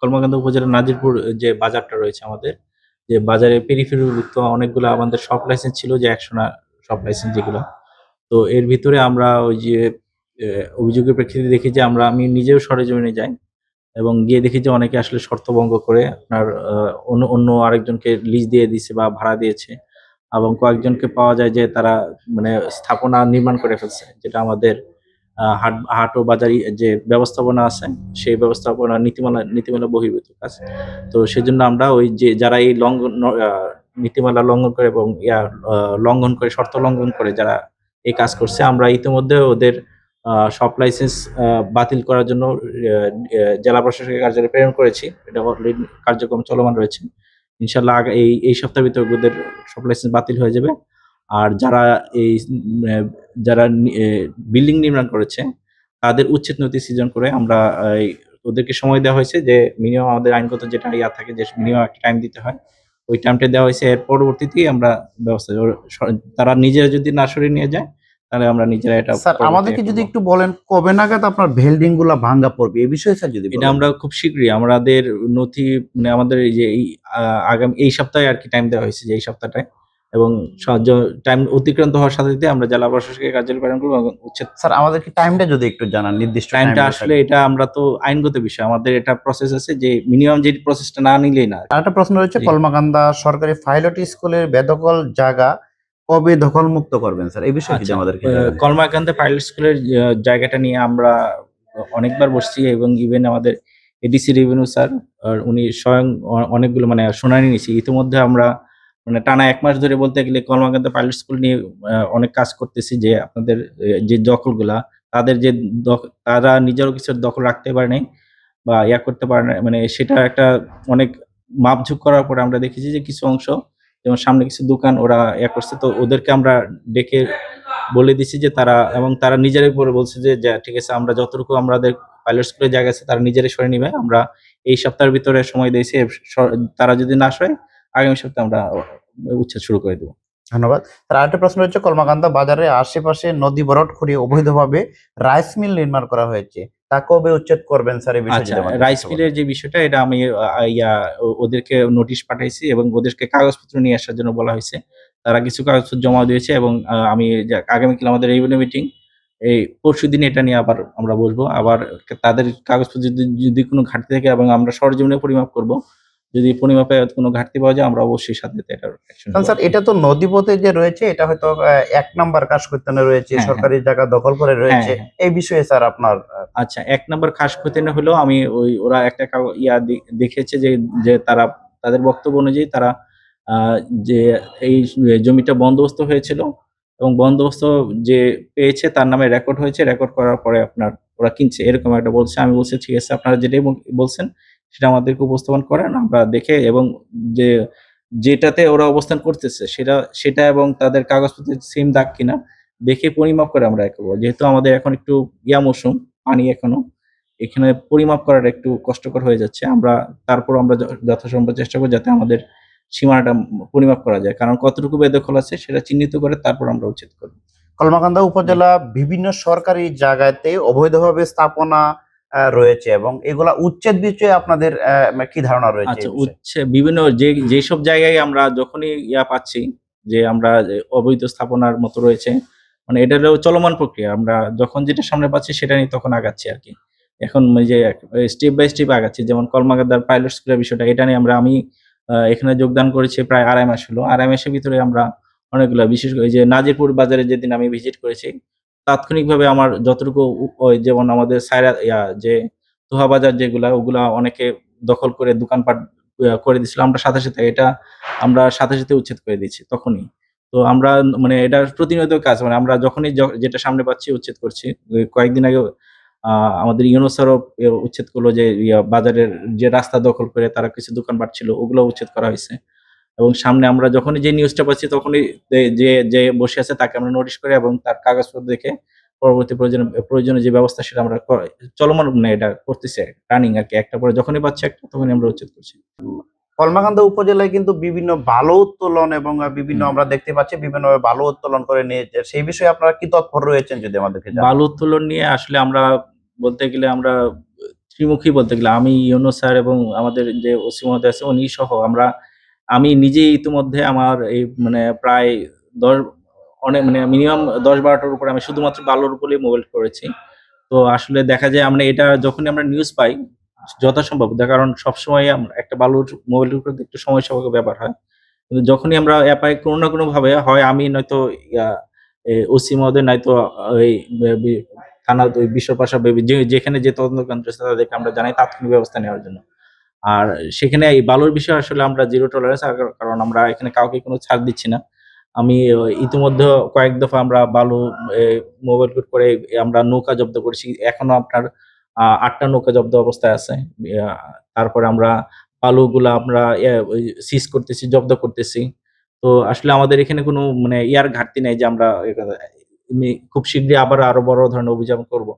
কলমাকান্দা উপজেলার নাজিরপুর যে বাজারটা রয়েছে আমাদের, যে বাজারে পেরিফেরিভুক্ত অনেকগুলা আমাদের শপ লাইসেন্স ছিল যে ১০০ না শপ লাইসেন্স যেগুলা। তো এর ভিতরে আমরা ওই যে অভিযোগের প্রেক্ষিতে দেখি যে আমি নিজেও সরেজমিনে যাই এবং গিয়ে দেখি যে অনেকে আসলে শর্ত ভঙ্গ করে আপনার অন্য অন্য আরেকজনকে লিজ দিয়ে দিছে বা ভাড়া দিয়েছে এবং কয়েকজনকে পাওয়া যায় যে তারা মানে স্থাপনা নির্মাণ করে ফেলছে। যেটা আমাদের হাট ও বাজারি যে ব্যবস্থাপনা আছে, সেই ব্যবস্থাপনা নীতিমালা বহির্ভূত কাজ। তো সেজন্য আমরা ওই যে যারা এই লঙ্ঘন নীতিমালা লঙ্ঘন করে এবং লঙ্ঘন করে শর্ত লঙ্ঘন করে যারা এই কাজ করছে, আমরা ইতিমধ্যে ওদের শপ লাইসেন্স বাতিল করার জন্য জেলা প্রশাসকের কার্যালয়ে প্রেরণ করেছি। এটা অলরেডি কার্যক্রম চলমান রয়েছে। ইনশাআল্লাহ এই সপ্তাহের ভিতরে ওদের সব লাইসেন্স বাতিল হয়ে যাবে। আর যারা এই যারা বিল্ডিং নির্মাণ করেছে তাদের উচ্ছেদ নোটিশ সৃজন করে আমরা ওদেরকে সময় দেওয়া হয়েছে যে মিনিমাম আমাদের আইনগত যেটা থাকে যে মিনিমাম একটা টাইম দিতে হয়। ওই টাইমটা দেওয়া হয়েছে। এর পরবর্তীতেই আমরা ব্যবস্থা তারা নিজেরা যদি না সরিয়ে নিয়ে যায় তাহলে আমরা নিজেরা এটা স্যার আমাদেরকে যদি একটু বলেন কবে নাগাদ আপনার বিল্ডিং গুলা ভাঙ্গা পড়বে এই বিষয়ে স্যার যদি এটা আমরা খুব শীঘ্রই আমাদের নথি মানে আমাদের এই যে এই আগামী এই সপ্তাহে আরকি টাইম দেওয়া হয়েছে যে এই সপ্তাহটায় এবং টাইম অতিক্রান্ত হওয়ার সাথে, সাথে আমরা জেলা প্রশাসকের কার্যালয়ে প্রেরণ করব এবং উচ্ছেদ। স্যার আমাদেরকে টাইমটা যদি একটু জানান নির্দিষ্ট টাইমটা আসলে এটা আমরা তো আইনগত বিষয়। আমাদের এটা প্রসেস আছে যে মিনিমাম যে প্রসেসটা না নিলেই না। আরেকটা প্রশ্ন রয়েছে কলমাকান্দা সরকারি পাইলট স্কুলের বেদখল জায়গা কবে দখল মুক্ত করবেন স্যার এই বিষয়ে যদি আমাদেরকে জানান। কলমাকান্দা পাইলট স্কুলের জায়গাটা নিয়ে আমরা অনেকবার বসছি এবং ইভেন আমাদের এডিসি রেভিনিউ স্যার উনি স্বয়ং অনেকগুলো মানে শুনানি নিয়েছি। ইতিমধ্যে আমরা মানে টানা ১ মাস ধরে বলতে গেলে কলমাকান্দা পাইলট স্কুল নিয়ে অনেক কাজ করতেছি যে আপনাদের যে দখলগুলা তাদের যে তারা নিজেরও কিছু দখল রাখতে পারে নাই বা করতে পারে না মানে সেটা একটা অনেক মাপঝোঁক করার পরে আমরা দেখেছি যে কিছু অংশ যেমন সামনে কিছু দোকান ওরা করছে। তো ওদেরকে আমরা ডেকে বলে দিছি যে তারা নিজেরাই পরে বলছে যে ঠিক আছে আমরা যতটুকু আমাদের পাইলট স্কুলের জায়গা আছে তারা নিজেরাই সরে নিবে। আমরা এই সপ্তাহের ভিতরে সময় দিয়েছি। তারা যদি না সরে আগামী সপ্তাহে আমরা উচ্ছেদ শুরু করে দেব। ধন্যবাদ। স্যার আরেকটা প্রশ্ন হচ্ছে কলমাকান্দা বাজারের আশেপাশে নদী ভরাট করে অবৈধভাবে রাইস মিল নির্মাণ করা হয়েছে। তা কবে উচ্ছেদ করবেন স্যার এই বিষয়ে আচ্ছা, যদি আমাদের রাইস মিলের যে বিষয়টা এটা আমি ওদেরকে নোটিশ পাঠাইছি এবং ওদেরকে কাগজপত্র নিয়ে আসার জন্য বলা হয়েছে। তারা কিছু কাগজপত্র জমা দিয়েছে এবং আমি আগামীকাল আমাদের রেভিনিউ মিটিং। এই পরশুদিন এটা নিয়ে আবার আমরা বসবো। আবার তাদের কাগজপত্র যদি কোনো ঘাটতি থাকে এবং আমরা সরেজমিনে পরিমাপ করব। যদি পরিমাপে কোনো ঘাটতি পাওয়া যায় আমরা অবশ্যই সাথে এটার অ্যাকশন নেব। স্যার এটা তো নদীপথে যে রয়েছে এটা হয়তো ১ নাম্বার কাশখৈতানে রয়েছে, সরকারি জায়গা দখল করে রয়েছে। এই বিষয়ে স্যার আপনার আচ্ছা ১ নাম্বার খাসখতিয়ান হলো আমি ওরা একটা দেখেছে যে তারা তাদের বক্তব্য অনুযায়ী তারা আ যে এই জমিটা বন্দোবস্ত হয়েছিল এবং বন্দোবস্ত যে পেয়েছে তার নামে রেকর্ড হয়েছে। রেকর্ড করার পরে আপনার ওরা কিনছে। এরকম একটা বলছে। আমি বলছি, "ঠিক আছে আপনারা যেটাই বলছেন সেটা আমাদেরকে উপস্থাপন করেন। আমরা দেখে এবং যে যেটাতে ওরা অবস্থান করতেছে সেটা এবং তাদের কাগজপত্রের সেম দাগ কিনা দেখে পরিমাপ করে আমরা করব।" যেহেতু আমাদের এখন একটু মৌসুম, পানি এখনো। এখানে পরিমাপ করাটা একটু কষ্টকর হয়ে যাচ্ছে। তারপরও আমরা যথাসম্ভব চেষ্টা করব যাতে আমাদের সীমানাটা পরিমাপ করা যায়। কারণ কতটুকু বেদখল আছে সেটা চিহ্নিত করে তারপর আমরা উচ্ছেদ করব। কলমাকান্দা উপজেলা বিভিন্ন সরকারি জায়গাতে অবৈধভাবে স্থাপনা রয়েছে এবং এগুলা উচ্ছেদ বিষয়ে আপনাদের কি ধারণা রয়েছে? আচ্ছা বিভিন্ন যেসব জায়গায় আমরা যখনই পাচ্ছি যে আমরা অবৈধ স্থাপনার মতো রয়েছে, মানে এটা হলো চলমান প্রক্রিয়া। আমরা যখন যেটা সামনে পাচ্ছি সেটা নিয়ে তখন আগাচ্ছি আরকি। এখন ওই যে স্টেপ বাই স্টেপ আগাচ্ছি। যেমন কলমাকান্দার পাইলট স্কুলের বিষয়টা এটা নিয়ে আমি এখানে যোগদান করেছি প্রায় ২.৫ মাস হলো। ২.৫ মাসের ভিতরে আমরা অনেকগুলা বিশেষ করে এই যে নাজিরপুর বাজারে যেদিন আমি ভিজিট করেছি, তাৎক্ষণিকভাবে আমার যতটুকু ওই যেমন আমাদের যে তোহা বাজার যেগুলা ওগুলা অনেকে দখল করে দোকানপাট করে দিছিল। আমরা সাথে, সাথে উচ্ছেদ করে দিয়েছি তখনই। তো আমরা মানে এটা প্রতিনিয়ত কাজ। মানে আমরা যখনই যেটা সামনে পাচ্ছি উচ্ছেদ করছি। কয়েকদিন আগেও আ আমাদের ইউনুস স্যারও উচ্ছেদ করলো যে বাজারের যে রাস্তা দখল করে তারা কিছু দোকানপাট ছিল ওগুলো উচ্ছেদ করা হইছে। এবং সামনে আমরা যখনই যে নিউজটা পাচ্ছি তখনই যে বসে আছে তাকে আমরা নোটিশ করি এবং তার কাগজপত্র দেখে পরবর্তী প্রয়োজনীয় যে ব্যবস্থা সেটা আমরা চলমান মানে এটা করতেছি রানিং আরকি। একটা পরে যখনই পাচ্ছি একটা তখনই আমরা উচ্ছেদ করছি। কলমাকান্দা উপজেলায় কিন্তু বিভিন্ন বালু উত্তোলন এবং বিভিন্ন আমরা দেখতে পাচ্ছি বিভিন্নভাবে বালু উত্তোলন করে নিয়েছে। সেই বিষয়ে আপনারা কি তৎপর রয়েছেন যদি আমাদেরকে জানান? বালু উত্তোলন নিয়ে আসলে আমরা বলতে গেলে আমরা ত্রিমুখী বলতে গেলে আমি, ইউনূস স্যার এবং আমাদের যে ওসি মহোদয় আছে উনি সহ আমি নিজেই ইতিমধ্যে আমার এই মানে প্রায় ১০ অনেক মানে মিনিমাম ১০-১২ টার উপরে আমি শুধুমাত্র বালুর উপরেই মোবাইল করেছি। তো আসলে দেখা যায় আমরা এটা যখনই আমরা নিউজ পাই যথাসম্ভব কারণ সবসময় একটা বালুর মোবাইলের উপর একটু সময় সাপেক্ষ ব্যাপার হয়। কিন্তু যখনই আমরা পাই কোনো না কোনোভাবে হয় আমি নয়তো ইয়া ওসি মহোদয় নয়তো ওই বে বি থানা ওই বিশ্বপ্রশাসন যেখানে যে তদন্ত কেন্দ্র আছে তাদেরকে আমরা জানাই তাৎক্ষণিক ব্যবস্থা নেওয়ার জন্য। আর সেখানে এই বালুর বিষয়ে আসলে আমরা জিরো টলারেন্স কারণ আমরা এখানে কাউকে কোনো ছাড় দিচ্ছি না। আমি ইতিমধ্যে কয়েক দফা আমরা বালু এ মোবাইল কোর্ট করে আমরা নৌকা জব্দ করেছি। এখনো আপনার ৮ টা নৌকা জব্দ অবস্থায় আছে। ইয়া তারপরে আমরা বালুগুলা আমরা ওই সিজ করতেছি, জব্দ করতেছি। তো আসলে আমাদের এখানে কোনো মানে ইয়ার ঘাটতি নাই যে আমরা খুব শীঘ্রই আবার আরো বড় ধরনের অভিযান করব।